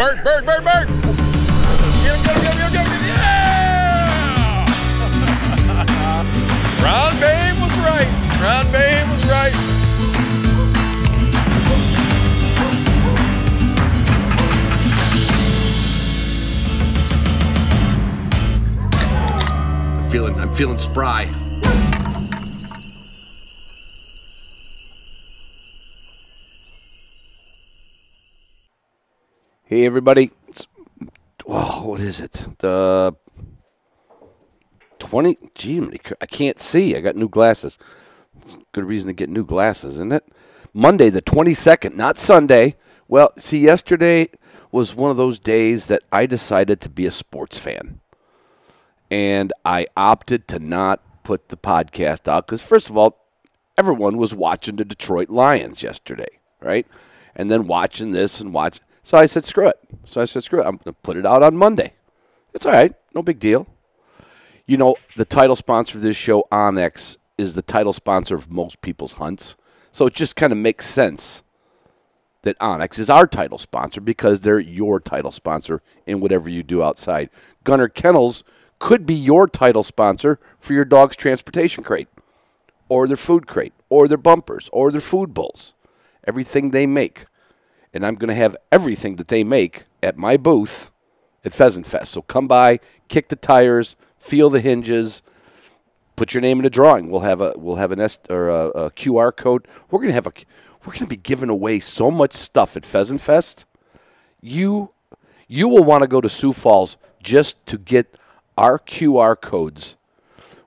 Bird, bird, bird, bird. Get him, get him, get him, get him, get him. Yeah! Ron Babe was right. Ron Babe was right. I'm feeling spry. Hey everybody, what is it? The 20, I can't see. I got new glasses. It's a good reason to get new glasses, isn't it? Monday the 22nd, not Sunday. Well, see, yesterday was one of those days that I decided to be a sports fan. And I opted to not put the podcast out because, first of all, everyone was watching the Detroit Lions yesterday, right? And then watching this and watch. So I said, screw it. I'm going to put it out on Monday. It's all right. No big deal. You know, the title sponsor of this show, Onyx, is the title sponsor of most people's hunts. So it just kind of makes sense that Onyx is our title sponsor because they're your title sponsor in whatever you do outside. Gunner Kennels could be your title sponsor for your dog's transportation crate or their food crate or their bumpers or their food bowls, everything they make. And I'm going to have everything that they make at my booth at Pheasant Fest. So come by, kick the tires, feel the hinges, put your name in a drawing. We'll have a QR code. We're going to be giving away so much stuff at Pheasant Fest. You will want to go to Sioux Falls just to get our QR codes.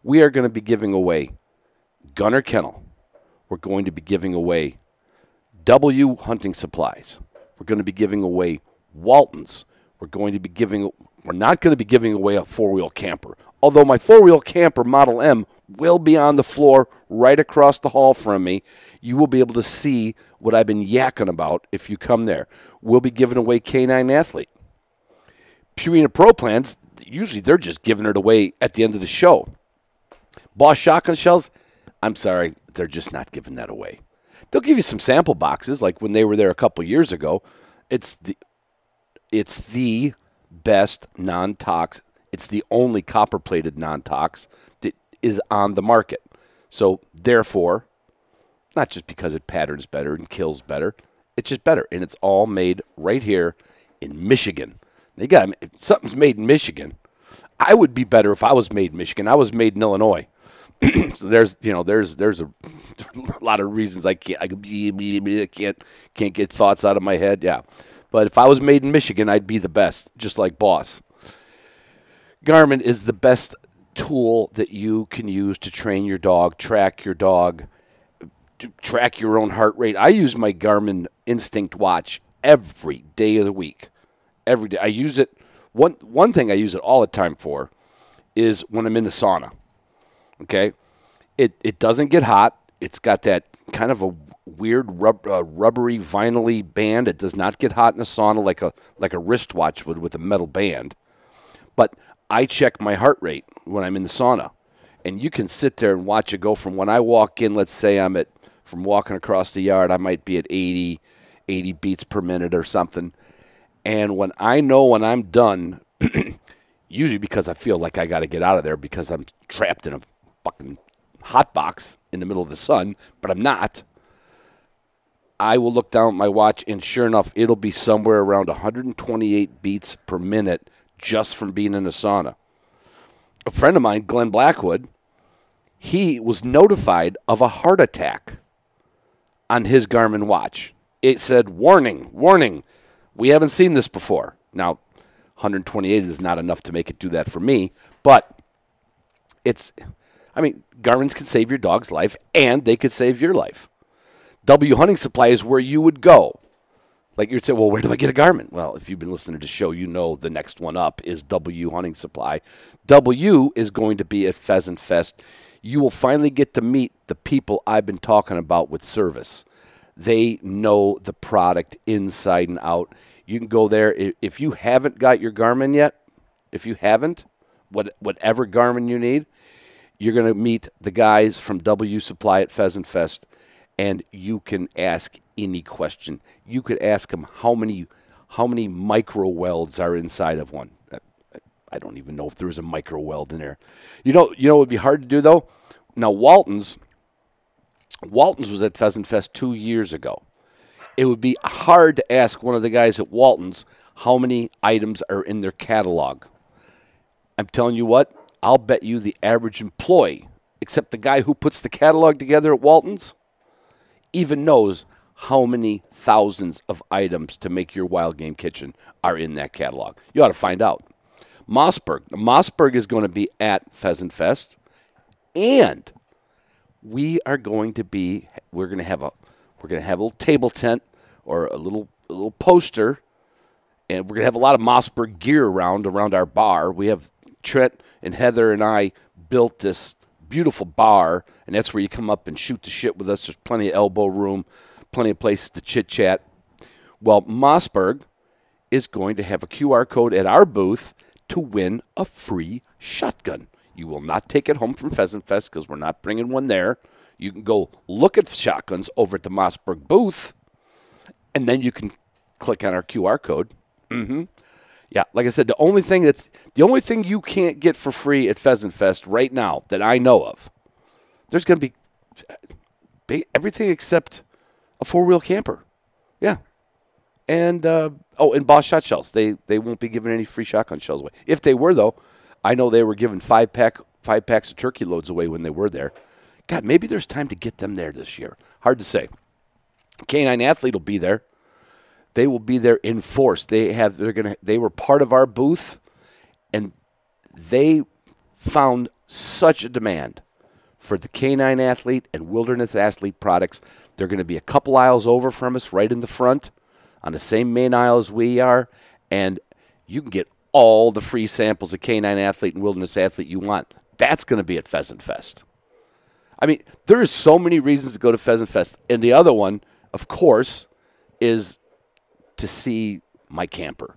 We are going to be giving away Gunner Kennel. We're going to be giving away W Hunting Supplies. We're going to be giving away Waltons. We're not going to be giving away a four-wheel camper. Although my four-wheel camper Model M will be on the floor right across the hall from me. You will be able to see what I've been yakking about if you come there. We'll be giving away Canine Athlete. Purina Pro Plans, usually they're just giving it away at the end of the show. Boss Shotgun Shells, I'm sorry, they're just not giving that away. They'll give you some sample boxes, like when they were there a couple years ago. It's the best non-tox. It's the only copper-plated non-tox that is on the market. So, therefore, not just because it patterns better and kills better, it's just better. And it's all made right here in Michigan. If something's made in Michigan, I would be better if I was made in Michigan. I was made in Illinois. So there's a lot of reasons I can't get thoughts out of my head. Yeah, but if I was made in Michigan, I'd be the best, just like Boss. Garmin is the best tool that you can use to train your dog, track your dog, to track your own heart rate. I use my Garmin Instinct watch every day of the week. Every day I use it. One thing I use it all the time for is when I'm in the sauna. Okay, it doesn't get hot. It's got that kind of a weird rubbery vinyl-y band. It does not get hot in the sauna like a wristwatch would with a metal band. But I check my heart rate when I'm in the sauna, and you can sit there and watch it go from when I walk in. Let's say from walking across the yard, I might be at 80 beats per minute or something. And when I'm done, usually because I feel like I got to get out of there because I'm trapped in a fucking hot box in the middle of the sun, but I'm not. I will look down at my watch, and sure enough, it'll be somewhere around 128 beats per minute just from being in a sauna. A friend of mine, Glenn Blackwood, he was notified of a heart attack on his Garmin watch. It said, warning, warning. We haven't seen this before. Now, 128 is not enough to make it do that for me, but Garmin's can save your dog's life, and they could save your life. W Hunting Supply is where you would go. Like you'd say, well, where do I get a Garmin? Well, if you've been listening to the show, you know the next one up is W Hunting Supply. W is going to be at Pheasant Fest. You will finally get to meet the people I've been talking about with service. They know the product inside and out. You can go there. If you haven't got your Garmin yet, whatever Garmin you need, you're going to meet the guys from W Supply at Pheasant Fest, and you can ask any question. You could ask them how many how many micro welds are inside of one. I don't even know if there was a micro weld in there. You know it would be hard to do, though? Now, Walton's was at Pheasant Fest 2 years ago. It would be hard to ask one of the guys at Walton's how many items are in their catalog. I'm telling you what, I'll bet you the average employee, except the guy who puts the catalog together at Walton's, even knows how many thousands of items to make your wild game kitchen are in that catalog. You ought to find out. Mossberg is going to be at Pheasant Fest, and we're going to have a little table tent or a little poster, and we're going to have a lot of Mossberg gear around our bar. We have Trent and Heather and I built this beautiful bar, and that's where you come up and shoot the shit with us. There's plenty of elbow room, plenty of places to chit-chat. Well, Mossberg is going to have a QR code at our booth to win a free shotgun. You will not take it home from Pheasant Fest because we're not bringing one there. You can go look at shotguns over at the Mossberg booth, and then you can click on our QR code. Yeah, like I said, the only thing you can't get for free at Pheasant Fest right now that I know of, there's going to be everything except a 4-wheel camper. Yeah. And, and Boss shot shells. They won't be giving any free shotgun shells away. If they were, though, I know they were giving 5 packs of turkey loads away when they were there. God, maybe there's time to get them there this year. Hard to say. Canine Athlete will be there. They will be there in force. They were part of our booth, and they found such a demand for the Canine Athlete and Wilderness Athlete products. They're going to be a couple aisles over from us, right in the front, on the same main aisle as we are, and you can get all the free samples of Canine Athlete and Wilderness Athlete you want. That's going to be at Pheasant Fest. I mean, there is so many reasons to go to Pheasant Fest, and the other one, of course, is to see my camper.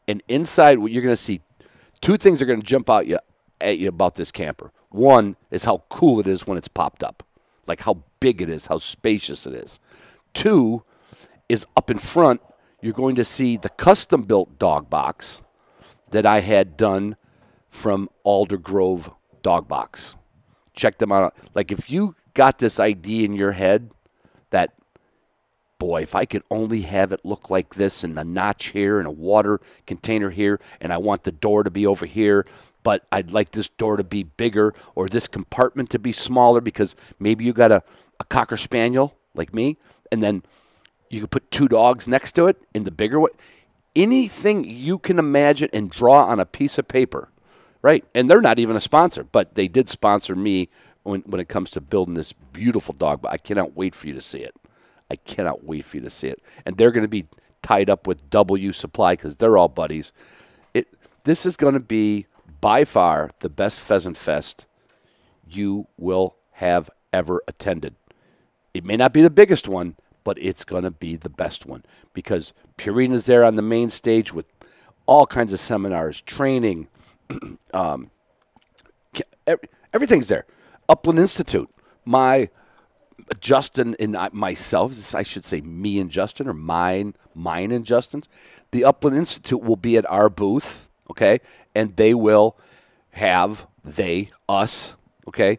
And inside, what you're going to see, 2 things are going to jump out at you about this camper. One is how cool it is when it's popped up, like how big it is, how spacious it is. 2 is up in front, you're going to see the custom-built dog box that I had done from Alder Grove Dog Box. Check them out. Like, if you got this idea in your head that, boy, if I could only have it look like this and a notch here and a water container here, and I want the door to be over here, but I'd like this door to be bigger or this compartment to be smaller because maybe you got a Cocker Spaniel like me, and then you could put 2 dogs next to it in the bigger one. Anything you can imagine and draw on a piece of paper, right? And they're not even a sponsor, but they did sponsor me when it comes to building this beautiful dog. But I cannot wait for you to see it. I cannot wait for you to see it. And they're going to be tied up with W Supply because they're all buddies. This is going to be by far the best Pheasant Fest you will have ever attended. It may not be the biggest one, but it's going to be the best one because Purina's there on the main stage with all kinds of seminars, training, everything's there. Upland Institute, Justin and myself, I should say me and Justin, or mine and Justin's. The Upland Institute will be at our booth, okay, and they will have, us, okay.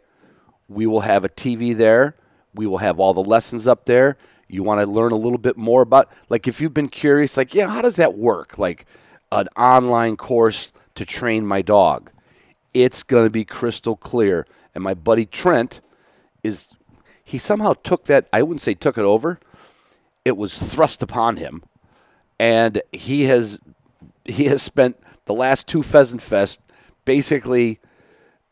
We will have a TV there. We will have all the lessons up there. You want to learn a little bit more about, like if you've been curious, like, yeah, how does that work? Like an online course to train my dog. It's going to be crystal clear. And my buddy Trent he somehow took that, I wouldn't say took it over. It was thrust upon him. And he has spent the last 2 Pheasant Fest basically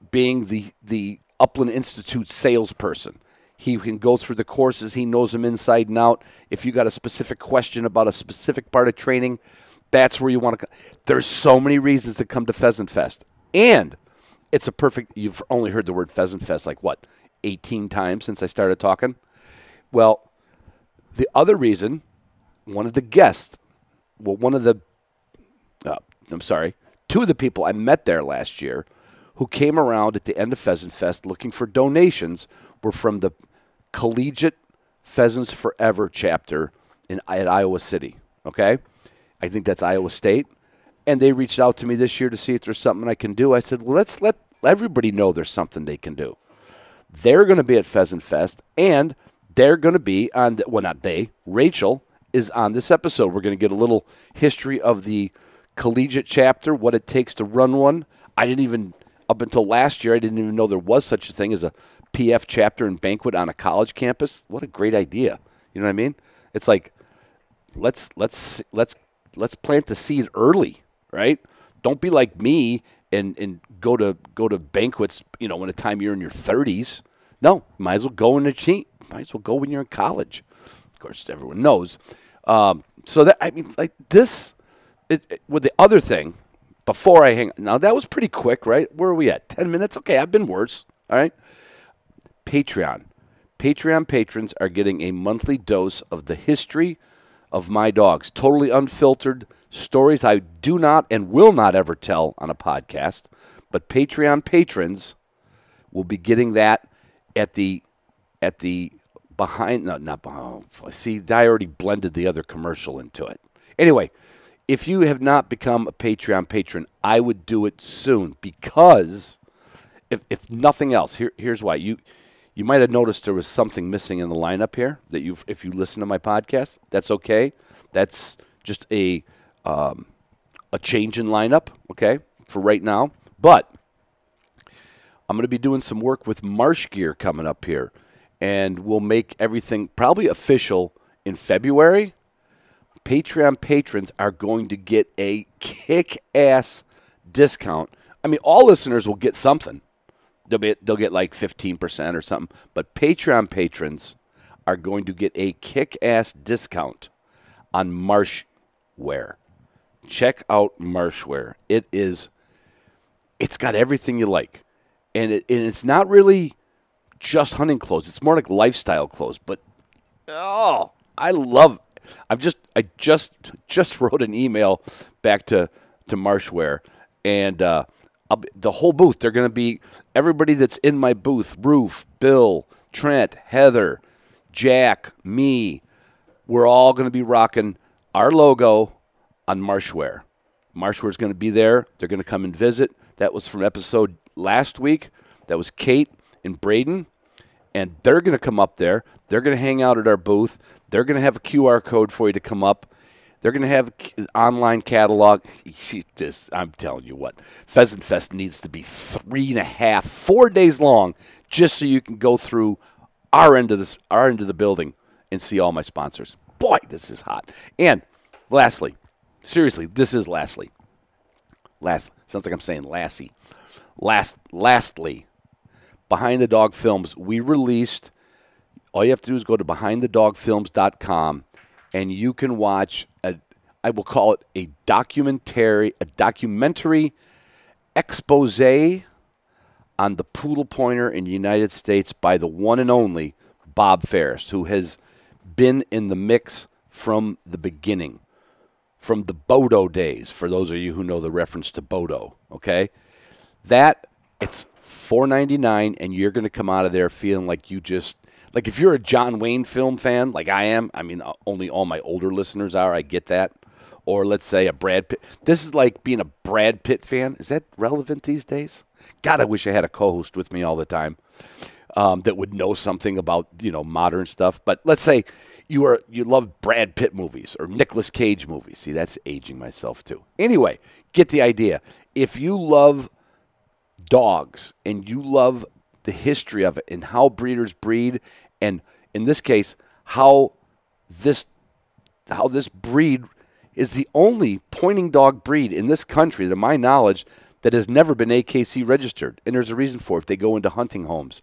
being the Upland Institute salesperson. He can go through the courses. He knows them inside and out. If you got a specific question about a specific part of training, that's where you want to go. There's so many reasons to come to Pheasant Fest. And it's a perfect, you've only heard the word Pheasant Fest like, 18 times since I started talking? Well, the other reason, two of the people I met there last year who came around at the end of Pheasant Fest looking for donations were from the Collegiate Pheasants Forever chapter at Iowa City, okay? I think that's Iowa State. And they reached out to me this year to see if there's something I can do. I said, well, let's let everybody know there's something they can do. They're going to be at Pheasant Fest, and they're going to be on, not they, Rachel is on this episode. We're going to get a little history of the collegiate chapter, what it takes to run one. Up until last year, I didn't even know there was such a thing as a PF chapter and banquet on a college campus. What a great idea. You know what I mean? It's like, let's plant the seed early. Right? Don't be like me and go to banquets, when the time you're in your 30s. No, might as well go in the cheat. Might as well go when you're in college. Of course, everyone knows. So that this. With the other thing, before I hang. Now that was pretty quick, right? Where are we at? 10 minutes. Okay, I've been worse. All right. Patreon patrons are getting a monthly dose of the history of my dogs, totally unfiltered. Stories I do not and will not ever tell on a podcast, but Patreon patrons will be getting that at the behind. No, not behind. See, I already blended the other commercial into it. Anyway, if you have not become a Patreon patron, I would do it soon because, if nothing else, here's why. You might have noticed there was something missing in the lineup here. If you listen to my podcast, that's okay. That's just a change in lineup, okay, for right now. But I'm going to be doing some work with Marsh Gear coming up here, and we'll make everything probably official in February. Patreon patrons are going to get a kick-ass discount. I mean, all listeners will get something. They'll get like 15% or something. But Patreon patrons are going to get a kick-ass discount on Marshwear. Check out Marshwear. It's got everything you like. And it's not really just hunting clothes. It's more like lifestyle clothes. But, I love it. I just wrote an email back to Marshwear. And the whole booth, they're going to be everybody that's in my booth, Roof, Bill, Trent, Heather, Jack, me. We're all going to be rocking our logo on Marshwear. Marshwear's going to be there. They're going to come and visit. That was from episode last week. That was Kate and Braden. And they're going to come up there. They're going to hang out at our booth. They're going to have a QR code for you to come up. They're going to have an online catalog. I'm telling you what, Pheasant Fest needs to be 3.5, 4 days long just so you can go through our end of the building and see all my sponsors. Boy, this is hot. And lastly, seriously, this is lastly. Sounds like I'm saying Lassie. Lastly, Behind the Dog Films, we released, all you have to do is go to behindthedogfilms.com and you can watch I will call it a documentary expose on the poodle pointer in the United States by the one and only Bob Ferris, who has been in the mix from the beginning, from the Bodo days, for those of you who know the reference to Bodo, okay? It's $4.99, and you're going to come out of there feeling like like if you're a John Wayne film fan, like I am, I mean, only all my older listeners are, I get that. Or let's say a Brad Pitt. This is like being a Brad Pitt fan. Is that relevant these days? God, I wish I had a co-host with me all the time that would know something about, modern stuff. But let's say you love Brad Pitt movies or Nicolas Cage movies. See, that's aging myself too. Anyway, get the idea. If you love dogs and you love the history of it and how breeders breed, and in this case, how this breed is the only pointing dog breed in this country, to my knowledge, that has never been AKC registered. And there's a reason for it. They go into hunting homes.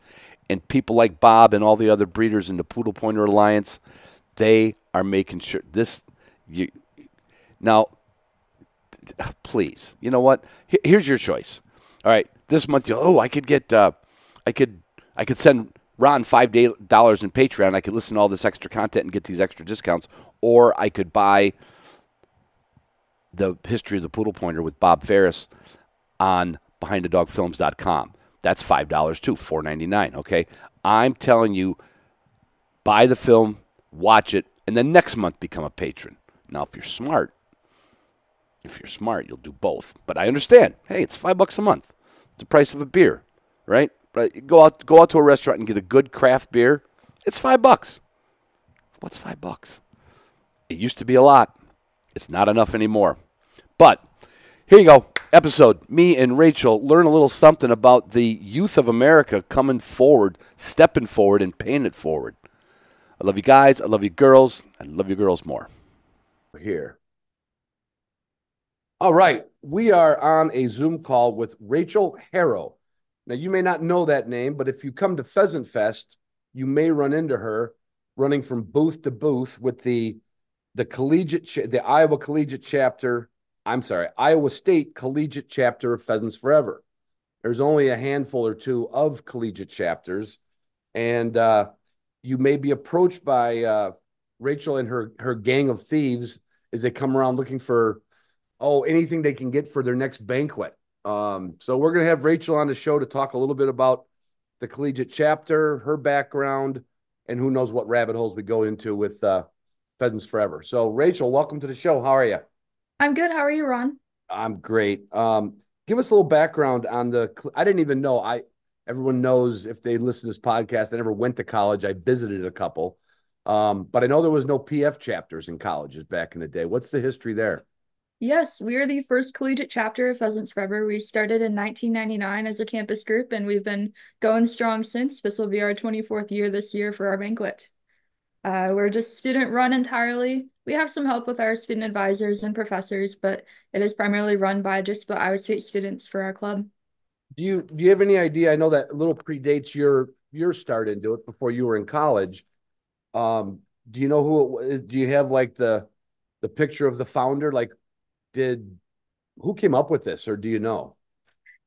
And people like Bob and all the other breeders in the Poodle Pointer Alliance, they are making sure now, please, you know what? Here's your choice. All right, this month, I could get, I could send Ron $5 in Patreon. I could listen to all this extra content and get these extra discounts. Or I could buy the history of the Poodle Pointer with Bob Ferris on BehindTheDogFilms.com. That's $5 too, $4.99, okay? I'm telling you, buy the film, watch it, and then next month become a patron. Now, if you're smart, If you're smart, you'll do both. But I understand. Hey, it's $5 a month. It's the price of a beer, right? But go out to a restaurant and get a good craft beer. It's $5. What's $5? It used to be a lot. It's not enough anymore. But here you go. Episode. Me and Rachel learn a little something about the youth of America coming forward, stepping forward, and paying it forward. I love you guys. I love you girls. I love you girls more. We're here. All right. We are on a Zoom call with Rachel Haro. Now, you may not know that name, but if you come to Pheasant Fest, you may run into her running from booth to booth with the Iowa Collegiate chapter. I'm sorry, Iowa State Collegiate chapter of Pheasants Forever. There's only a handful or two of collegiate chapters, and you may be approached by Rachel and her gang of thieves as they come around looking for anything they can get for their next banquet. So we're going to have Rachel on the show to talk a little bit about the collegiate chapter, her background, and who knows what rabbit holes we go into with Pheasants Forever. So Rachel, welcome to the show. How are you? I'm good. How are you, Ron? I'm great. Give us a little background on I didn't even know. Everyone knows if they listen to this podcast, I never went to college. I visited a couple. But I know there was no PF chapters in colleges back in the day. What's the history there? Yes, we are the first collegiate chapter of Pheasants Forever. We started in 1999 as a campus group, and we've been going strong since. This will be our 24th year this year for our banquet. We're just student run entirely. We have some help with our student advisors and professors, but it is primarily run by just the Iowa State students for our club. Do you have any idea? I know that a little predates your start into it before you were in college. Do you know who it was? Do you have like the picture of the founder? Like, who came up with this, or do you know?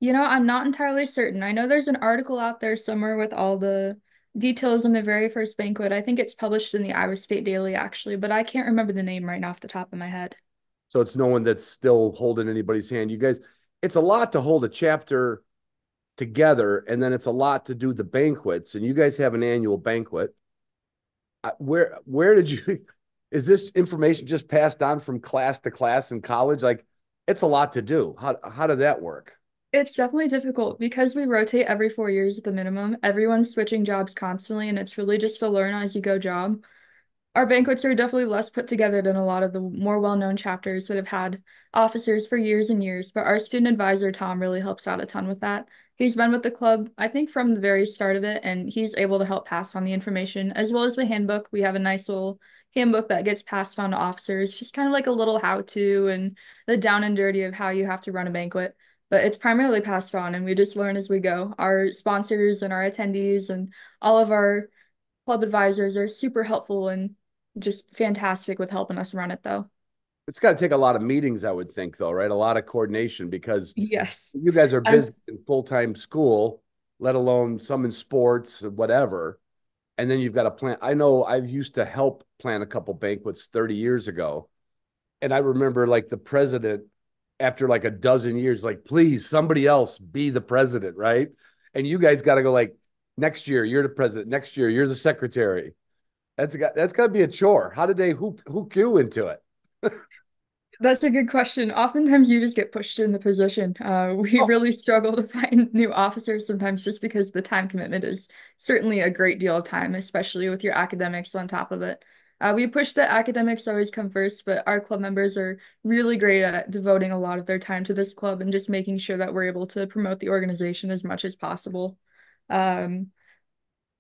I'm not entirely certain. I know there's an article out there somewhere with all the details on the very first banquet. I think it's published in the Iowa State Daily, actually, but I can't remember the name right off the top of my head. So it's no one that's still holding anybody's hand. You guys, it's a lot to hold a chapter together, and then it's a lot to do the banquets. And you guys have an annual banquet. Where did you? Is this information just passed on from class to class in college? Like, it's a lot to do. How did that work? It's definitely difficult because we rotate every 4 years at the minimum. Everyone's switching jobs constantly, and it's really just a learn as you go job. Our banquets are definitely less put together than a lot of the more well-known chapters that have had officers for years and years, but our student advisor, Tom, really helps out a ton with that. He's been with the club, I think, from the very start of it, and he's able to help pass on the information as well as the handbook. We have a nice little handbook that gets passed on to officers, just kind of like a little how-to and the down and dirty of how you have to run a banquet. But it's primarily passed on, and we just learn as we go. Our sponsors and our attendees and all of our club advisors are super helpful and just fantastic with helping us run it, though. It's got to take a lot of meetings, I would think, though, right? A lot of coordination because Yes. you guys are As busy in full-time school, let alone some in sports, whatever. And then you've got to plan. I know I used to help plan a couple banquets 30 years ago. And I remember like the president, after like a dozen years, like, please, somebody else be the president, right? And you guys got to go like, next year, you're the president. Next year, you're the secretary. That's got to be a chore. How did they hook you into it? That's a good question. Oftentimes you just get pushed in the position. We Oh, really struggle to find new officers sometimes just because the time commitment is certainly a great deal of time, especially with your academics on top of it. We push that academics always come first, but our club members are really great at devoting a lot of their time to this club and just making sure that we're able to promote the organization as much as possible. Um,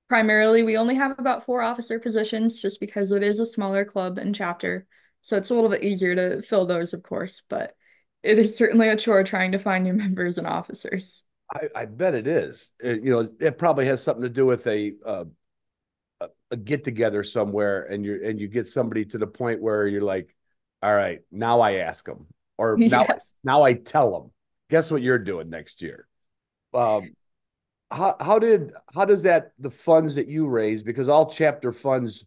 Primarily, we only have about 4 officer positions just because it is a smaller club and chapter. So it's a little bit easier to fill those, of course, but it is certainly a chore trying to find new members and officers. I bet it is. It probably has something to do with a get together somewhere, and you get somebody to the point where you're like, all right, now I ask them, or Yes. now I tell them. Guess what you're doing next year? Um, how does that the funds that you raise, because all chapter funds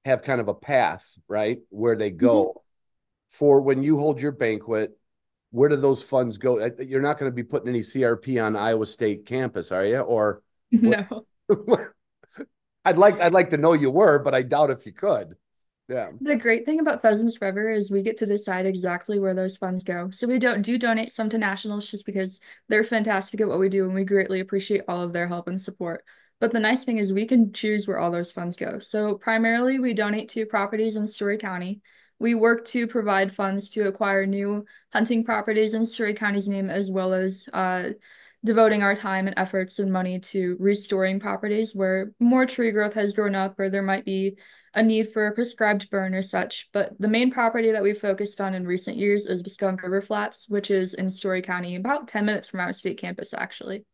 have kind of a path, right, where they Mhm. go for when you hold your banquet. Where do those funds go? You're not going to be putting any CRP on Iowa State campus, are you? Or what? No. I'd like to know you were, but I doubt if you could. Yeah. The great thing about Pheasants Forever is we get to decide exactly where those funds go. So we don't do donate some to nationals just because they're fantastic at what we do and we greatly appreciate all of their help and support. But the nice thing is we can choose where all those funds go. So primarily we donate to properties in Story County. We work to provide funds to acquire new hunting properties in Story County's name, as well as devoting our time and efforts and money to restoring properties where more tree growth has grown up or there might be a need for a prescribed burn or such. But the main property that we focused on in recent years is the Skunk River Flats, which is in Story County, about 10 minutes from our state campus, actually.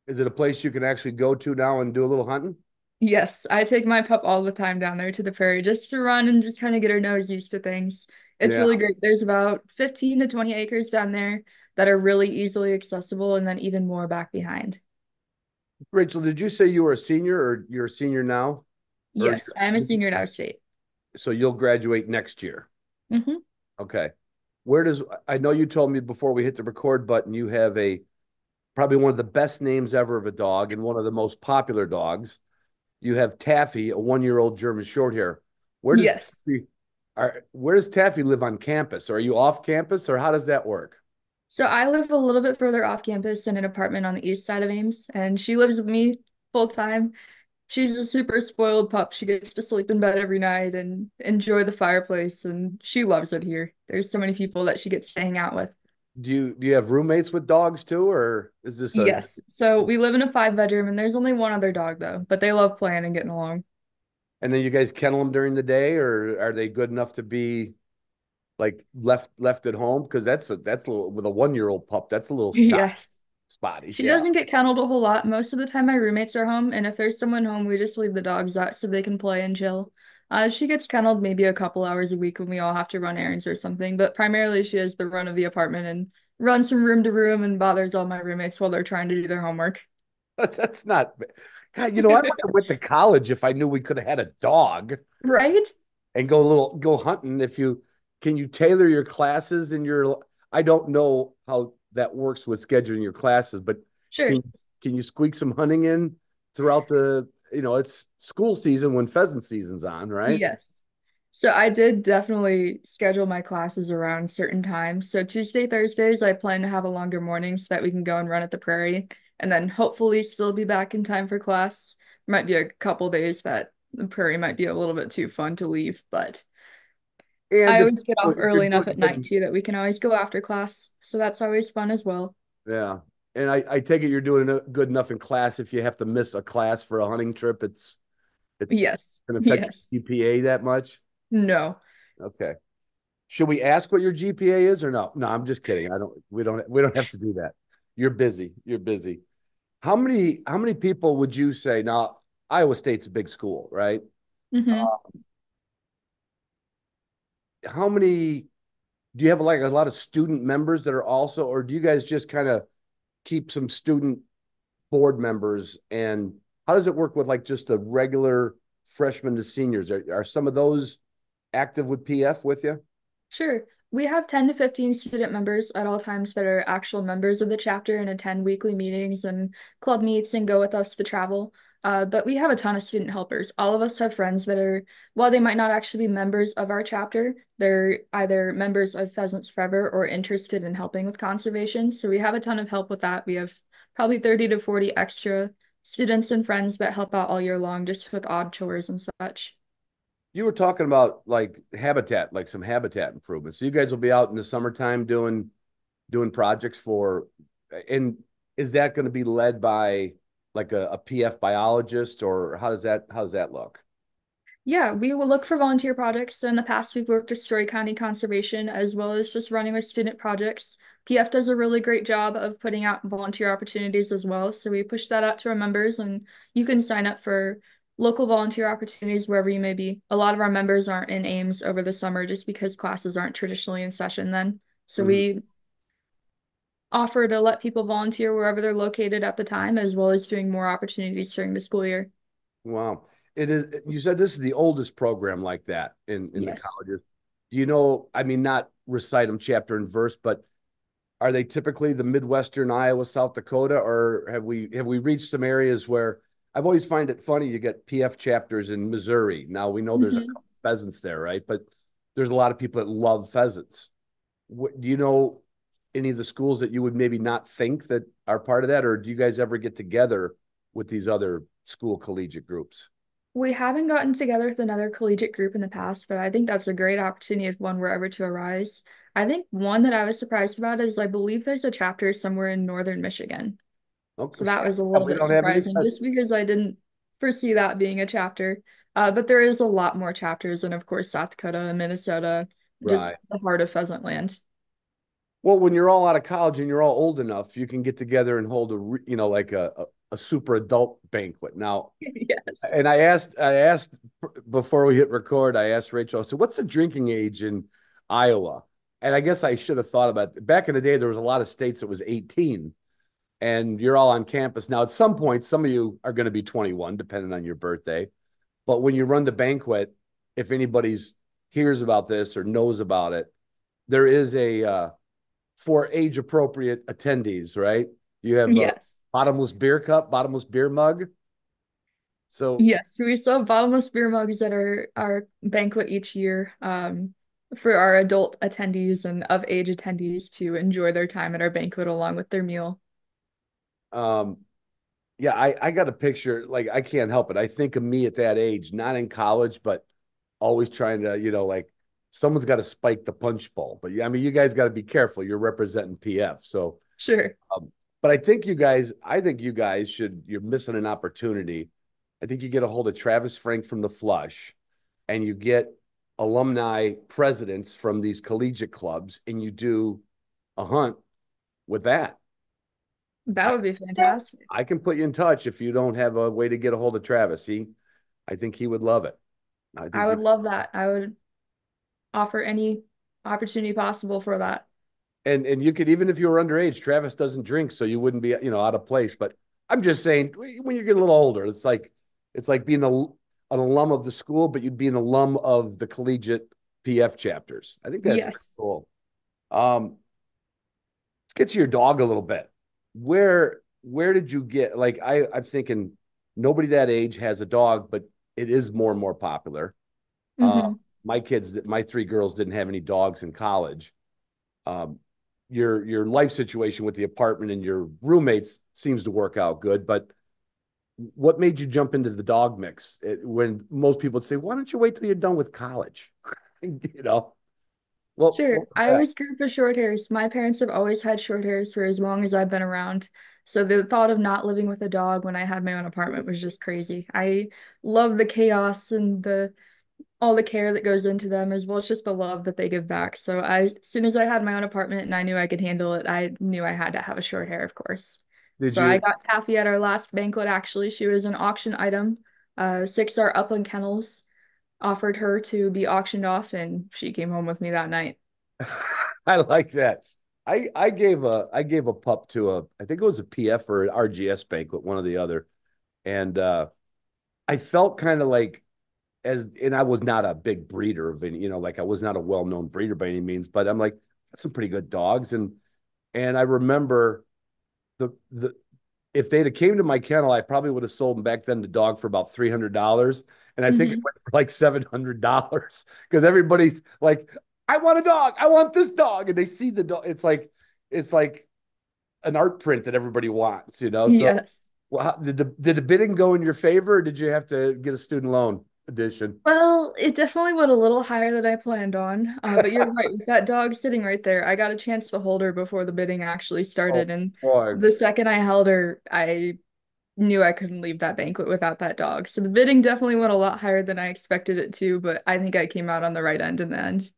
Is it a place you can actually go to now and do a little hunting? Yes, I take my pup all the time down there to the prairie just to run and just kind of get her nose used to things. It's Yeah. really great. There's about 15 to 20 acres down there that are really easily accessible, and then even more back behind. Rachel, did you say you were a senior or you're a senior now? Or Yes, I'm a senior at our state. so you'll graduate next year? Hmm. Okay. Where does I know you told me before we hit the record button you have a probably one of the best names ever of a dog and one of the most popular dogs. You have Taffy, a 1-year-old German Shorthair. Where does Yes. Taffy where does Taffy live on campus? Are you off campus or how does that work? So I live a little bit further off campus in an apartment on the east side of Ames, and she lives with me full time. She's a super spoiled pup. She gets to sleep in bed every night and enjoy the fireplace, and she loves it here. There's so many people that she gets to hang out with. Do you have roommates with dogs too, or is this a Yes. So we live in a 5 bedroom, and there's only one other dog though, but they love playing and getting along. and then you guys kennel them during the day, or are they good enough to be like left at home? Because that's a little with a 1-year-old pup, that's a little shot Yes. spotty. She Yeah. doesn't get kenneled a whole lot. Most of the time, my roommates are home, and if there's someone home, we just leave the dogs out so they can play and chill. She gets kenneled maybe a couple hours a week when we all have to run errands or something, but primarily she has the run of the apartment and runs from room to room and bothers all my roommates while they're trying to do their homework. That's not God, I wouldn't have went to college if I knew we could have had a dog Right? and go hunting. If you can you tailor your classes and your I don't know how that works with scheduling your classes, but Sure. can can you squeak some hunting in throughout it's school season when pheasant season's on, right? Yes. So I did definitely schedule my classes around certain times. So Tuesday, Thursdays, I plan to have a longer morning so that we can go and run at the prairie and then hopefully still be back in time for class. There might be a couple days that the prairie might be a little bit too fun to leave, but And I always get off if you're early enough doing at night too that we can always go after class. So that's always fun as well. yeah. And I take it you're doing good enough in class if you have to miss a class for a hunting trip, it's Yes. going to affect Yes. your GPA that much. No. Okay. Should we ask what your GPA is or no? No, I'm just kidding. I don't. We don't have to do that. You're busy. You're busy. How many people would you say now? Iowa State's a big school, right? Hmm. How many do you have like a lot of student members that are also, or do you guys just kind of keep some student board members? And how does it work with like just the regular freshmen to seniors? Are some of those active with PF with you? Sure. We have 10 to 15 student members at all times that are actual members of the chapter and attend weekly meetings and club meets and go with us to travel. But we have a ton of student helpers. All of us have friends that are, while they might not actually be members of our chapter, they're either members of Pheasants Forever or interested in helping with conservation. So we have a ton of help with that. We have probably 30 to 40 extra students and friends that help out all year long just with odd chores and such. You were talking about like habitat, like some habitat improvements. So you guys will be out in the summertime doing projects and is that going to be led by like a PF biologist or how does that look? Yeah, we will look for volunteer projects. So in the past, we've worked with Story County Conservation as well as just running with student projects. PF does a really great job of putting out volunteer opportunities as well. So we push that out to our members, and you can sign up for local volunteer opportunities wherever you may be. A lot of our members aren't in Ames over the summer just because classes aren't traditionally in session then. So Mhm. we offer to let people volunteer wherever they're located at the time, as well as doing more opportunities during the school year. Wow. It is, you said this is the oldest program like that in the Yes. colleges. Do you know, I mean, not recite them chapter and verse, but are they typically the Midwestern Iowa, South Dakota, or have we reached some areas where I've always find it funny you get PF chapters in Missouri. Now we know there's a Mhm. pheasants there, right? But there's a lot of people that love pheasants. Do you know any of the schools that you would maybe not think that are part of that, or do you guys ever get together with these other school collegiate groups? We haven't gotten together with another collegiate group in the past, but I think that's a great opportunity if one were ever to arise. I think one that I was surprised about is I believe there's a chapter somewhere in northern Michigan. Okay, So that was a little we bit don't have any surprising just because I didn't foresee that being a chapter. But there is a lot more chapters, and of course, South Dakota and Minnesota, just right. the heart of pheasant land. Well, when you're all out of college and you're all old enough, you can get together and hold like a super adult banquet. Now, Yes. and I asked before we hit record, I asked Rachel, so what's the drinking age in Iowa? And I guess I should have thought about it. Back in the day, there was a lot of states that was 18, and you're all on campus. Now, at some point, some of you are going to be 21, depending on your birthday. But when you run the banquet, if anybody's hears about this or knows about it, there is a for age appropriate attendees, right? You have a Yes. bottomless beer cup, bottomless beer mug. So Yes, we still have bottomless beer mugs at our banquet each year, for our adult attendees and of age attendees to enjoy their time at our banquet along with their meal. um yeah, I got a picture, like I can't help it. I think of me at that age, not in college, but always trying to, like someone's got to spike the punch bowl. But yeah, I mean, you guys got to be careful. You're representing PF. So, Sure. but I think you guys you're missing an opportunity. I think you get a hold of Travis Frank from the Flush and you get alumni presidents from these collegiate clubs and you do a hunt with that. That I, would be fantastic. I can put you in touch if you don't have a way to get a hold of Travis. I think he would love it. I I think would you love that. I would offer any opportunity possible for that. and you could, even if you were underage, Travis doesn't drink, so you wouldn't be, out of place. But I'm just saying, when you get a little older, it's like being an alum of the school, but you'd be an alum of the collegiate PF chapters. I think that's pretty Yes. cool. Let's get to your dog a little bit. Where did you get, like, I'm thinking nobody that age has a dog, but it is more and more popular. Uh, Hmm. my three girls didn't have any dogs in college. Um, your life situation with the apartment and your roommates seems to work out good, but what made you jump into the dog mix when most people would say, "Why don't you wait till you're done with college?" you know, what Sure. was I that? always grew up with short hairs. My parents have always had short hairs for as long as I've been around. So the thought of not living with a dog when I had my own apartment was just crazy. I love the chaos and the all the care that goes into them as well as just the love that they give back. So as soon as I had my own apartment and I knew I could handle it, I knew I had to have a short hair, of course. Did So I you? got Taffy at our last banquet, actually. She was an auction item. Six-star Upland Kennels offered her to be auctioned off, and she came home with me that night. I like that. I gave a pup to I think it was a PF or an RGS banquet, one or the other, and I felt kind of like, and I was not a big breeder of any, like I was not a well-known breeder by any means, but I'm like, that's some pretty good dogs. And I remember the if they'd have came to my kennel, I probably would have sold them back then the dog for about $300. And I think it Hmm. went for like $700 because everybody's like, I want a dog, I want this dog. And they see the dog. It's like an art print that everybody wants. So Yes. well, did the bidding go in your favor, or did you have to get a student loan edition? Well, it definitely went a little higher than I planned on. But you're right, with that dog sitting right there, I got a chance to hold her before the bidding actually Oh started. And boy. the second I held her, I knew I couldn't leave that banquet without that dog. So the bidding definitely went a lot higher than I expected it to, but I think I came out on the right end in the end.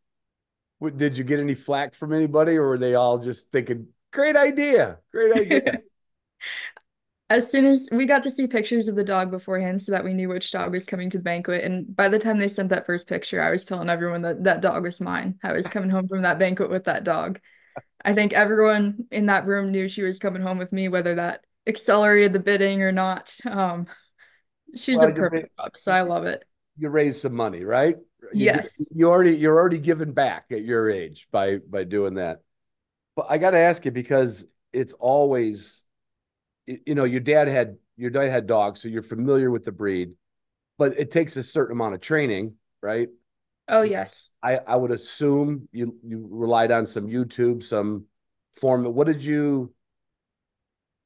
Did you get any flack from anybody, or were they all just thinking, great idea, great idea? As soon as we got to see pictures of the dog beforehand so that we knew which dog was coming to the banquet. And by the time they sent that first picture, I was telling everyone that that dog was mine. I was coming home from that banquet with that dog. I think everyone in that room knew she was coming home with me, whether that accelerated the bidding or not. She's a Well, you perfect pup, so I love it. you raise some money, right? Yes. You're already giving back at your age by doing that. But I got to ask you, because it's always, your dad had dogs, so you're familiar with the breed, but it takes a certain amount of training, right? Oh, yes. I would assume you relied on some YouTube, some form. What did you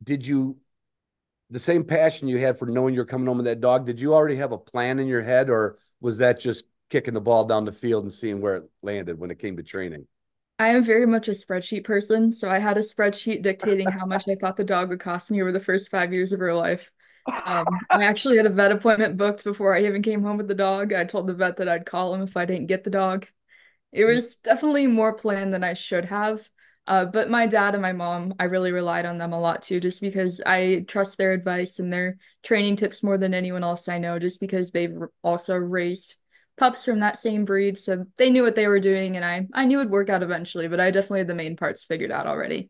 the same passion you had for knowing you're coming home with that dog? Did you already have a plan in your head, or was that just kicking the ball down the field and seeing where it landed when it came to training? I am very much a spreadsheet person, so I had a spreadsheet dictating how much I thought the dog would cost me over the first 5 years of her life. I actually had a vet appointment booked before I even came home with the dog. I told the vet that I'd call him if I didn't get the dog. It was definitely more planned than I should have. But my dad and my mom, I really relied on them a lot too, just because I trust their advice and their training tips more than anyone else I know, just because they've also raised pups from that same breed. So they knew what they were doing, and I knew it'd work out eventually, but I definitely had the main parts figured out already.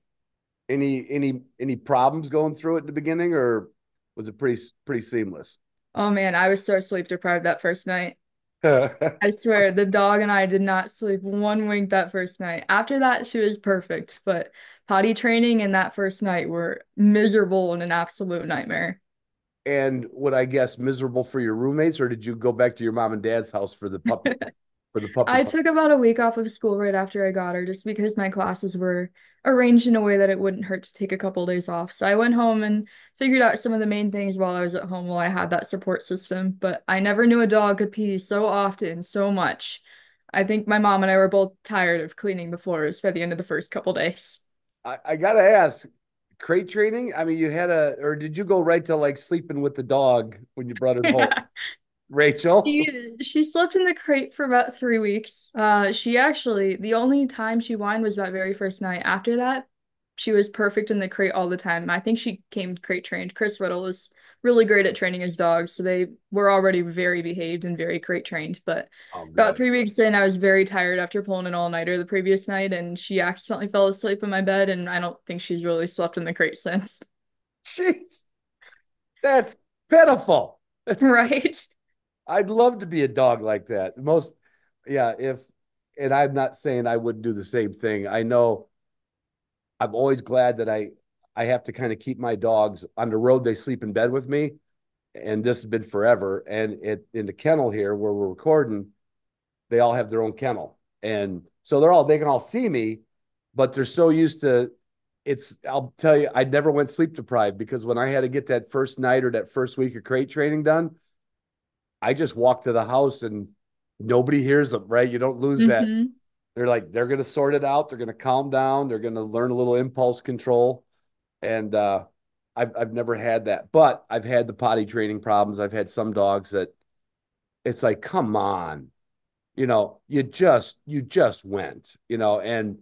Any problems going through it in the beginning, or was it pretty seamless? Oh man, I was so sleep deprived that first night. I I swear, the dog and I did not sleep one wink that first night. After that, she was perfect, but potty training and that first night were miserable and an absolute nightmare. And would I guess miserable for your roommates, or did you go back to your mom and dad's house for the puppy? I took about a week off of school right after I got her just because my classes were arranged in a way that it wouldn't hurt to take a couple days off. So I went home and figured out some of the main things while I was at home while I had that support system. But I never knew a dog could pee so often, so much. I think my mom and I were both tired of cleaning the floors by the end of the first couple days. I gotta ask, crate training? I mean, or did you go right to like sleeping with the dog when you brought it home? Yeah. Rachel? She slept in the crate for about 3 weeks. She actually the only time she whined was that very first night. After that, she was perfect in the crate all the time. I think she came crate trained. Chris Riddle is really great at training his dogs, so they were already very behaved and very crate trained. But Oh, about good. 3 weeks in, I was very tired after pulling an all-nighter the previous night, and she accidentally fell asleep in my bed, and I don't think she's really slept in the crate since. Jeez, that's pitiful. That's Right? I'd love to be a dog like that. Yeah, and I'm not saying I wouldn't do the same thing. I know I'm always glad that I have to kind of keep my dogs on the road. They sleep in bed with me, and this has been forever. And in the kennel here where we're recording, they all have their own kennel, and so they can all see me, but they're so used to it's. I'll tell you, I never went sleep deprived because when I had to get that first night or that first week of crate training done, I just walk to the house and nobody hears them, right? You don't lose that. Hmm. They're going to sort it out. They're going to calm down. They're going to learn a little impulse control. And I've never had that, but I've had the potty training problems. I've had some dogs that it's like, come on, you just went, and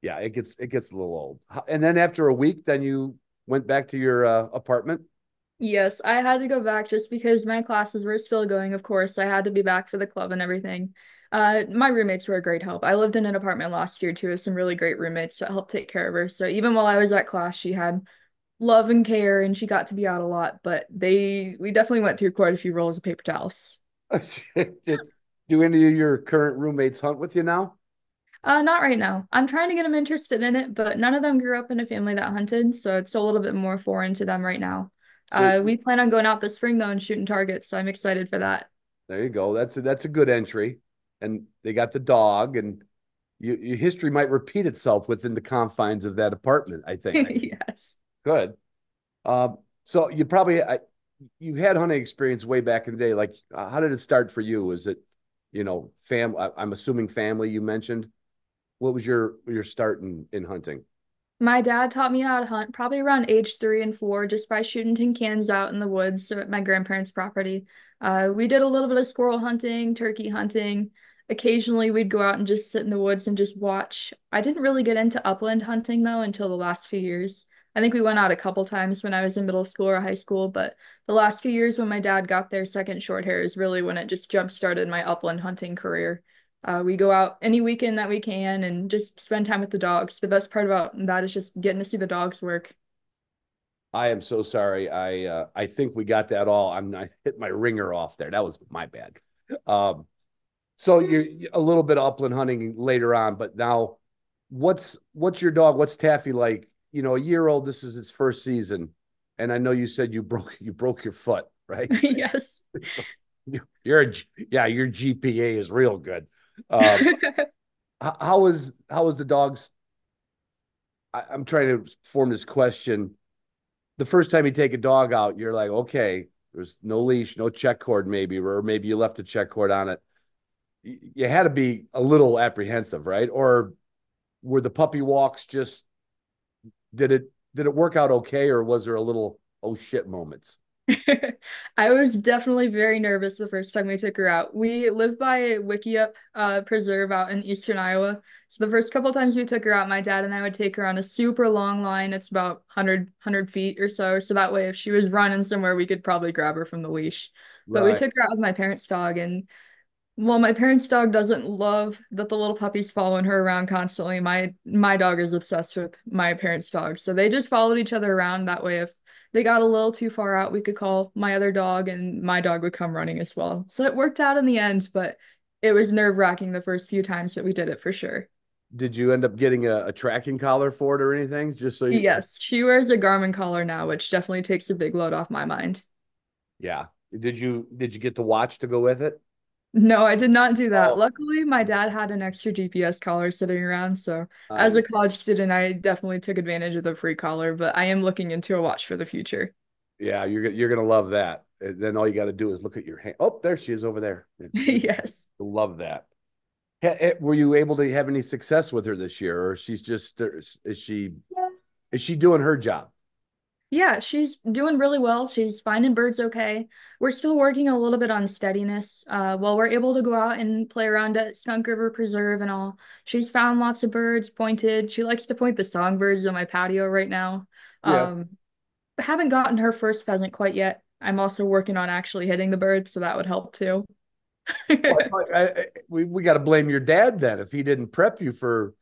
yeah, it gets a little old. And then after a week, then you went back to your apartment. Yes, I had to go back just because my classes were still going, of course. I had to be back for the club and everything. My roommates were a great help. I lived in an apartment last year too with some really great roommates that helped take care of her. So even while I was at class, she had love and care and she got to be out a lot, but we definitely went through quite a few rolls of paper towels. Do any of your current roommates hunt with you now? Not right now. I'm trying to get them interested in it, but none of them grew up in a family that hunted, so it's a little bit more foreign to them right now. So We plan on going out this spring though and shooting targets, so I'm excited for that. there you go. That's a good entry. And they got the dog, and your history might repeat itself within the confines of that apartment, I think. Yes. Good. So you had hunting experience way back in the day. Like, how did it start for you? Was it, I'm assuming family you mentioned. What was your start in hunting? My dad taught me how to hunt probably around age 3 and 4 just by shooting tin cans out in the woods at my grandparents' property. We did a little bit of squirrel hunting, turkey hunting. Occasionally, we'd go out and just sit in the woods and just watch. I didn't really get into upland hunting though until the last few years. I think we went out a couple times when I was in middle school or high school, but the last few years when my dad got their second short hair is really when it just jump started my upland hunting career. We go out any weekend that we can and just spend time with the dogs. The best part about that is just getting to see the dogs work. I am so sorry. I think we got that all. I hit my ringer off there. That was my bad. Um, so you're a little bit of upland hunting later on, but now what's your dog? What's Taffy like? A year old. This is its first season, and I know you said you broke your foot, right? Yes. Your GPA is real good. Um, how was the dogs? I'm trying to form this question. The first time you take a dog out, you're like, okay, there's no leash, no check cord, maybe, or maybe you left a check cord on it. You had to be a little apprehensive, right? Or were the puppy walks just did it work out okay, or was there a little oh shit moments? I was definitely very nervous the first time we took her out. We live by Wickiup Preserve out in eastern Iowa. So the first couple times we took her out, my dad and I would take her on a super long line. It's about 100 feet or so. So that way, if she was running somewhere, we could probably grab her from the leash. But we Right. took her out with my parents' dog, and well, my parents' dog doesn't love that the little puppy's following her around constantly. My dog is obsessed with my parents' dog. So they just followed each other around. That way, if they got a little too far out, we could call my other dog and my dog would come running as well. So it worked out in the end, but it was nerve-wracking the first few times that we did it for sure. Did you end up getting a tracking collar for it or anything? Just so you, Yes, she wears a Garmin collar now, which definitely takes a big load off my mind. yeah. Did you get the watch to go with it? No, I did not do that. Oh, Luckily, my dad had an extra GPS collar sitting around, so as a nice. college student, I definitely took advantage of the free collar, but I am looking into a watch for the future. Yeah, you're gonna love that. And then all you got to do is look at your hand. Oh, there she is over there. Yes. Love that. Were you able to have any success with her this year, or she's just is she doing her job? Yeah, she's doing really well. She's finding birds okay. We're still working a little bit on steadiness. While we're able to go out and play around at Skunk River Preserve and all, she's found lots of birds, pointed. She likes to point the songbirds on my patio right now. Yeah. Um, haven't gotten her first pheasant quite yet. I'm also working on actually hitting the bird, so that would help too. Well, we got to blame your dad then if he didn't prep you for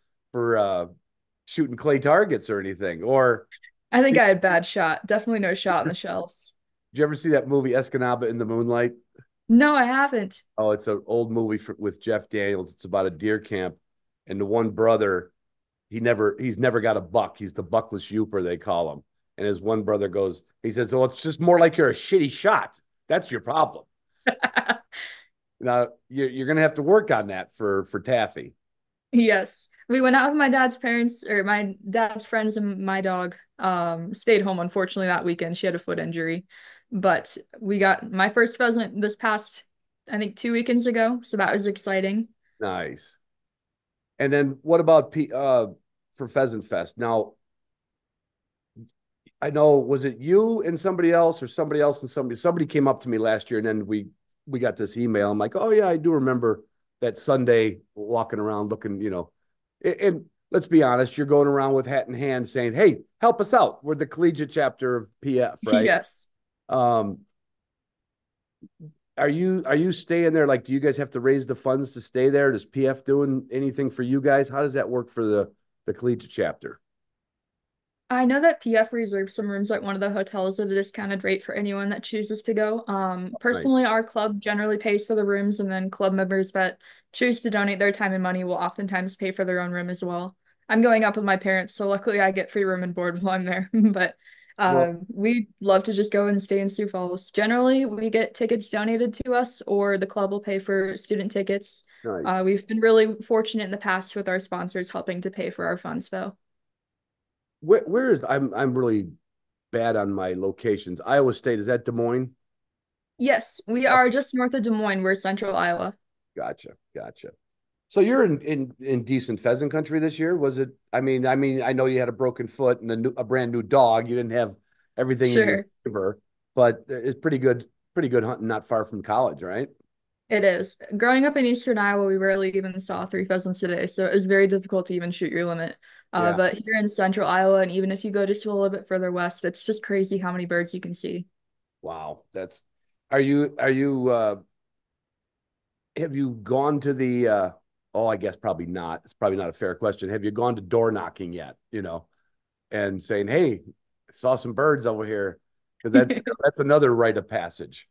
shooting clay targets or anything. Or I think did I had bad shot. Definitely no shot in the shells. you ever see that movie Escanaba in the Moonlight? No, I haven't. Oh, it's an old movie with Jeff Daniels. It's about a deer camp, and the one brother he's never got a buck. He's the buckless youper they call him. And his one brother goes, he says, "Well, it's just more like you're a shitty shot. That's your problem." Now you're gonna have to work on that for Taffy. Yes. We went out with my dad's parents or my dad's friends and my dog stayed home unfortunately that weekend. She had a foot injury. But we got my first pheasant this past I think 2 weekends ago, so that was exciting. Nice. And then what about for Pheasant Fest? Now I know, was it you and somebody else, or somebody else and somebody came up to me last year, and then we got this email. I'm like, oh yeah, I do remember that Sunday walking around looking. And let's be honest, you're going around with hat in hand saying, hey, help us out. We're the collegiate chapter of PF, right? Yes. Um, are you staying there? Like, do you guys have to raise the funds to stay there? Does PF doing anything for you guys? How does that work for the collegiate chapter? I know that PF reserves some rooms at one of the hotels at a discounted rate for anyone that chooses to go. Right. Personally, our club generally pays for the rooms, and then club members that choose to donate their time and money will oftentimes pay for their own room as well. I'm going up with my parents, so luckily I get free room and board while I'm there. But Well, we love to just go and stay in Sioux Falls. Generally, we get tickets donated to us, or the club will pay for student tickets. nice. We've been really fortunate in the past with our sponsors helping to pay for our funds, though. Where is I'm really bad on my locations. Iowa State, is that Des Moines? Yes, we Oh, are just north of Des Moines. We're central Iowa. gotcha. So you're in decent pheasant country this year. Was it? I mean, I know you had a broken foot and a brand new dog. You didn't have everything in your Sure, favor, but it's pretty good hunting not far from college, right? it is. Growing up in eastern Iowa, we rarely even saw three pheasants a day, so it was very difficult to even shoot your limit. Yeah. But here in central Iowa, and even if you go just a little bit further west, it's just crazy how many birds you can see. Wow. That's. Are you have you gone to the oh, I guess probably not. It's probably not a fair question. Have you gone to door knocking yet, and saying, "Hey, I saw some birds over here." Because that's another rite of passage.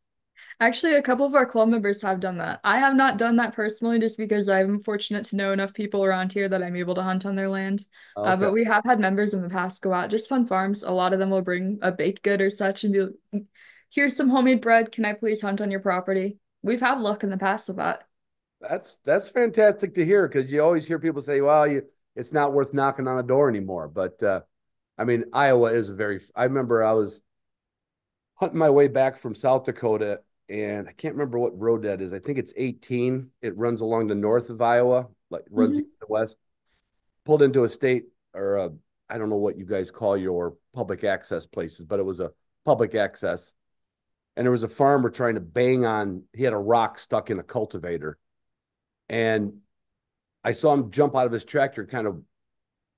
Actually, a couple of our club members have done that. I have not done that personally just because I'm fortunate to know enough people around here that I'm able to hunt on their land. Okay. But we have had members in the past go out just on farms. A lot of them will bring a baked good or such and here's some homemade bread. Can I please hunt on your property? We've had luck in the past with that. That's fantastic to hear because you always hear people say, "Well, it's not worth knocking on a door anymore." But I mean, Iowa is a very. I remember I was hunting my way back from South Dakota, and I can't remember what road that is. I think it's 18. It runs along the north of Iowa, like runs Hmm. east to west. Pulled into a state or I don't know what you guys call your public access places, but it was a public access. And there was a farmer trying to bang on, he had a rock stuck in a cultivator. And I saw him jump out of his tractor, kind of,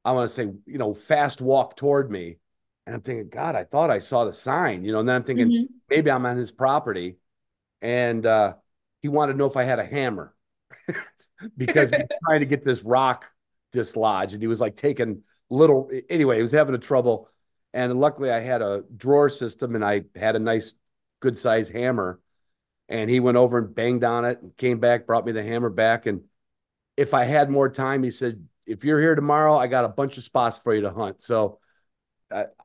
I want to say, fast walk toward me. And I'm thinking, God, I thought I saw the sign, and then I'm thinking, Hmm. maybe I'm on his property. And he wanted to know if I had a hammer because he was trying to get this rock dislodged. And he was like taking anyway, he was having a trouble. And luckily, I had a drawer system and I had a nice, good size hammer. And he went over and banged on it and came back, brought me the hammer back. And if I had more time, he said, if you're here tomorrow, I got a bunch of spots for you to hunt. So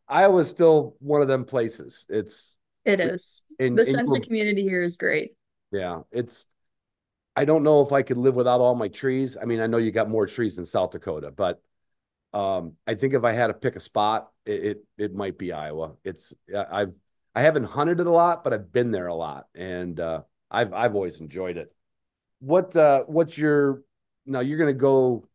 Iowa's still one of them places. It's It is. and The and sense of you, community here is great. yeah, it's. I don't know if I could live without all my trees. I mean, I know you got more trees than South Dakota, but I think if I had to pick a spot, it might be Iowa. I haven't hunted it a lot, but I've been there a lot, and I've always enjoyed it. What's your now? You're gonna go.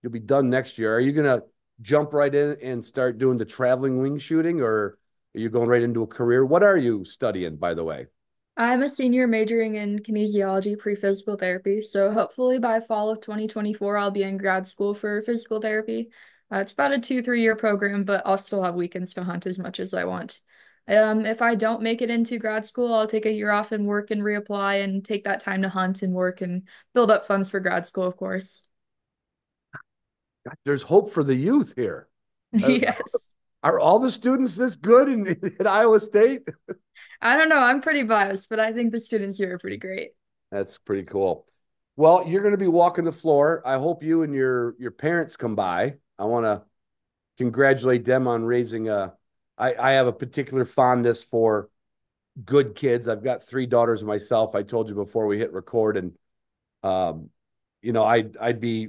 You'll be done next year. Are you gonna jump right in and start doing the traveling wing shooting, or are you going right into a career? What are you studying, by the way? I'm a senior majoring in kinesiology pre-physical therapy, so hopefully by fall of 2024, I'll be in grad school for physical therapy. It's about a 2, 3 year program, but I'll still have weekends to hunt as much as I want. If I don't make it into grad school, I'll take a year off and work and reapply and take that time to hunt and work and build up funds for grad school, of course. There's hope for the youth here. Uh, Yes. are all the students this good in Iowa State? I don't know, I'm pretty biased, but I think the students here are pretty great. That's pretty cool. Well, you're going to be walking the floor. I hope you and your parents come by. I want to congratulate them on raising a. I have a particular fondness for good kids. I've got 3 daughters myself. I told you before we hit record, and um, I'd be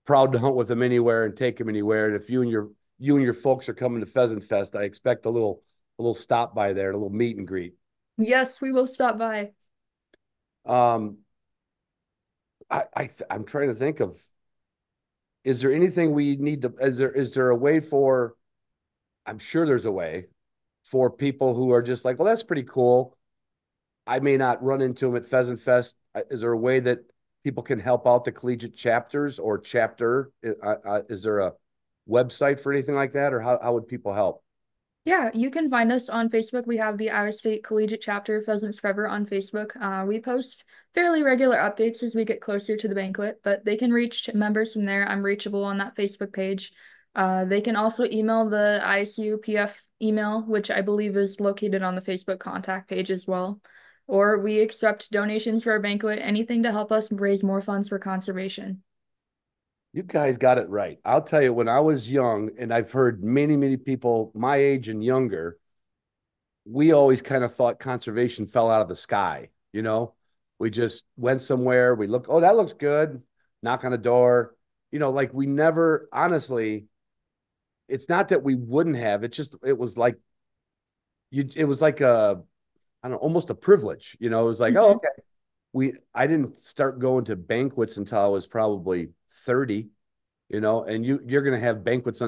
proud to hunt with them anywhere and take them anywhere. And if you and your folks are coming to Pheasant Fest, I expect a little stop by there, a little meet and greet. Yes, we will stop by. Um, I'm trying to think of, is there anything we need to, is there a way for, I'm sure there's a way for people who are just like, well, that's pretty cool. I may not run into them at Pheasant Fest. Is there a way that people can help out the collegiate chapters or chapter? Is there a website for anything like that, or how would people help? Yeah, you can find us on Facebook. We have the Iowa State Collegiate Chapter Pheasants Forever on Facebook. We post fairly regular updates as we get closer to the banquet, but they can reach members from there. I'm reachable on that Facebook page. They can also email the ISU PF email, which I believe is located on the Facebook contact page as well. Or we accept donations for our banquet, anything to help us raise more funds for conservation. You guys got it right. I'll tell you, when I was young, and I've heard many, many people my age and younger, we always kind of thought conservation fell out of the sky. We just went somewhere, we look, oh, that looks good, knock on a door. Like we never, honestly, it's not that we wouldn't have, it was like it was like I don't know, almost a privilege. It was like, oh, Mhm. okay. I didn't start going to banquets until I was probably 30, and you're going to have banquets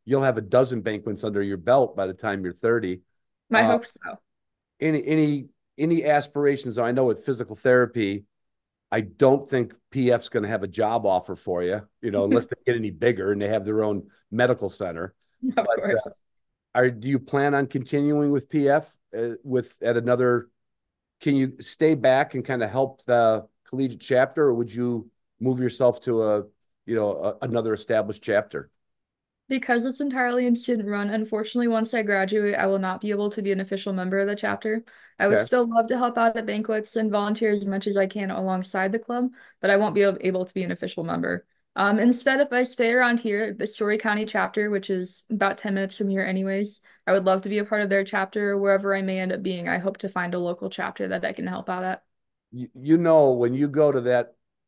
you'll have a dozen banquets under your belt by the time you're 30. I Uh, hope so. any aspirations? I know with physical therapy, I don't think PF's going to have a job offer for you, unless they get any bigger and they have their own medical center. Of But course. do you plan on continuing with PF with at another? Can you stay back and kind of help the collegiate chapter, or would you move yourself to another established chapter? Because it's entirely in student run, unfortunately, once I graduate, I will not be able to be an official member of the chapter. I would Okay. still love to help out at banquets and volunteer as much as I can alongside the club, but I won't be able to be an official member. Instead, if I stay around here, the Story County chapter, which is about 10 minutes from here anyways, I would love to be a part of their chapter wherever I may end up being. I hope to find a local chapter that I can help out at. When you go to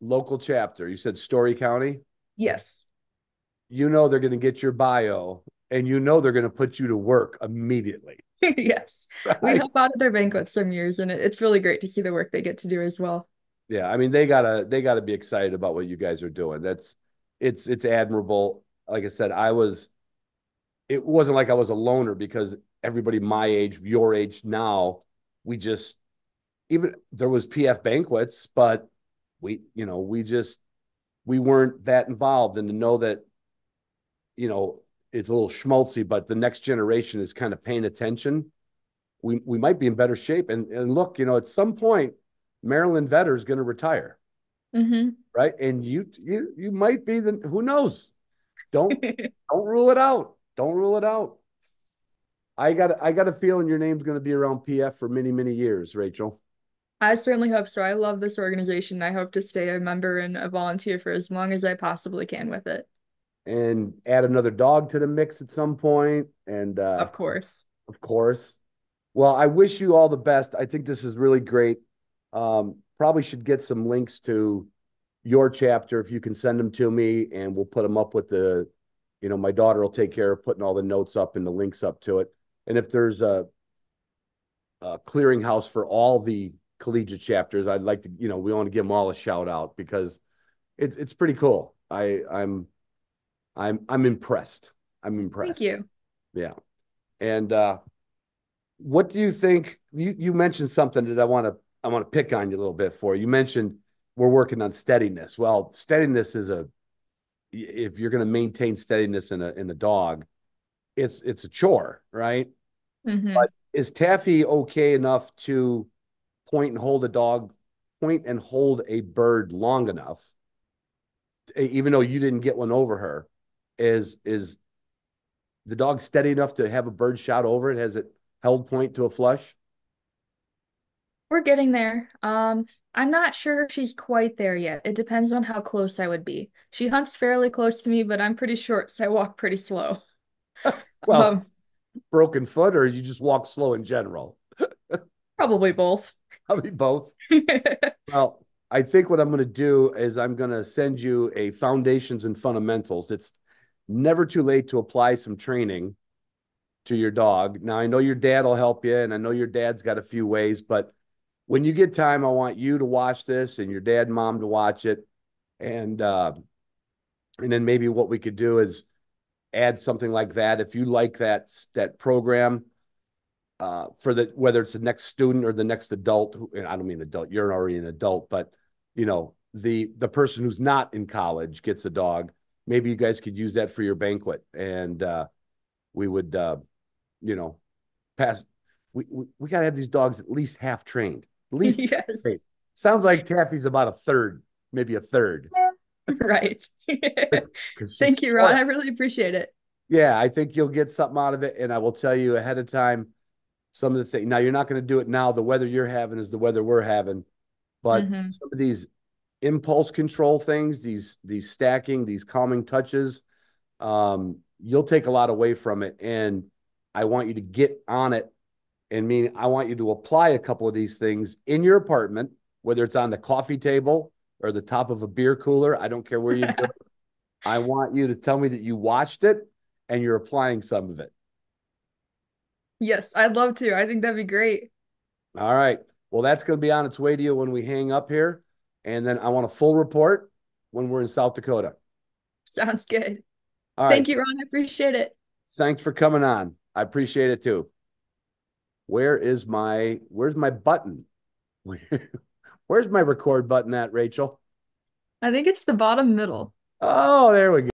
local chapter, you said Story County. Yes. You know they're going to get your bio, and you know they're going to put you to work immediately, Yes. We right? help out at their banquets some years, and it's really great to see the work they get to do as well. Yeah, I mean they gotta be excited about what you guys are doing. It's admirable. Like I said, it wasn't like I was a loner because everybody my age, your age now, we just even there was PF banquets, but we weren't that involved. And to know that, you know, it's a little schmaltzy, but the next generation is kind of paying attention. We might be in better shape. And look, at some point, Maryland Vetter is going to retire, Hmm. right? And you might be the who knows? Don't don't rule it out. Don't rule it out. I got a feeling your name's going to be around PF for many, many years, Rachel. I certainly hope so. I love this organization. I hope to stay a member and a volunteer for as long as I possibly can with it. And add another dog to the mix at some point. And Of course. of course. Well, I wish you all the best. I think this is really great. Probably should get some links to your chapter if you can send them to me, and we'll put them up with my daughter will take care of putting all the notes up and the links up to it. And if there's a clearinghouse for all the collegiate chapters, I'd like to, we want to give them all a shout out because it's pretty cool. I'm impressed. I'm Thank impressed. you. Yeah. And what do you think? You mentioned something that I want to pick on you a little bit for. You mentioned we're working on steadiness. Well, steadiness is if you're going to maintain steadiness in a dog, it's a chore, right? Hmm. But is Taffy okay enough to point and hold a bird long enough, even though you didn't get one over her? Is the dog steady enough to have a bird shot over it? Has it held point to a flush? We're getting there. I'm not sure if she's quite there yet. It depends on how close I would be. She hunts fairly close to me, but I'm pretty short, so I walk pretty slow. Well, Um, broken foot, or you just walk slow in general? Probably both. I mean, both. Well, I think what I'm going to do is I'm going to send you a foundations and fundamentals. It's never too late to apply some training to your dog. Now, I know your dad will help you, and I know your dad's got a few ways, but when you get time, I want you to watch this and your dad and mom to watch it. And then maybe what we could do is add something like that. If you like that program, for whether it's the next student or the next adult, and I don't mean adult, you're already an adult, but the person who's not in college gets a dog. Maybe you guys could use that for your banquet, and we would you know pass. We got to have these dogs at least half trained. At least half Yes. trained. Sounds like Taffy's about a third, maybe a third, Right. because she's Thank you, Ron. smart. I really appreciate it. Yeah, I think you'll get something out of it, and I will tell you ahead of time some of the things. Now, you're not going to do it now. The weather you're having is the weather we're having, but Hmm. some of these impulse control things, these stacking, these calming touches, you'll take a lot away from it. And I want you to get on it. And I want you to apply a couple of these things in your apartment, whether it's on the coffee table or the top of a beer cooler. I don't care where you do it. I want you to tell me that you watched it and you're applying some of it. Yes, I'd love to. I think that'd be great. All right. Well, that's going to be on its way to you when we hang up here. And then I want a full report when we're in South Dakota. Sounds good. All right. Thank you, Ron. I appreciate it. Thanks for coming on. I appreciate it too. Where's my button? Where's my record button at, Rachel? I think it's the bottom middle. Oh, there we go.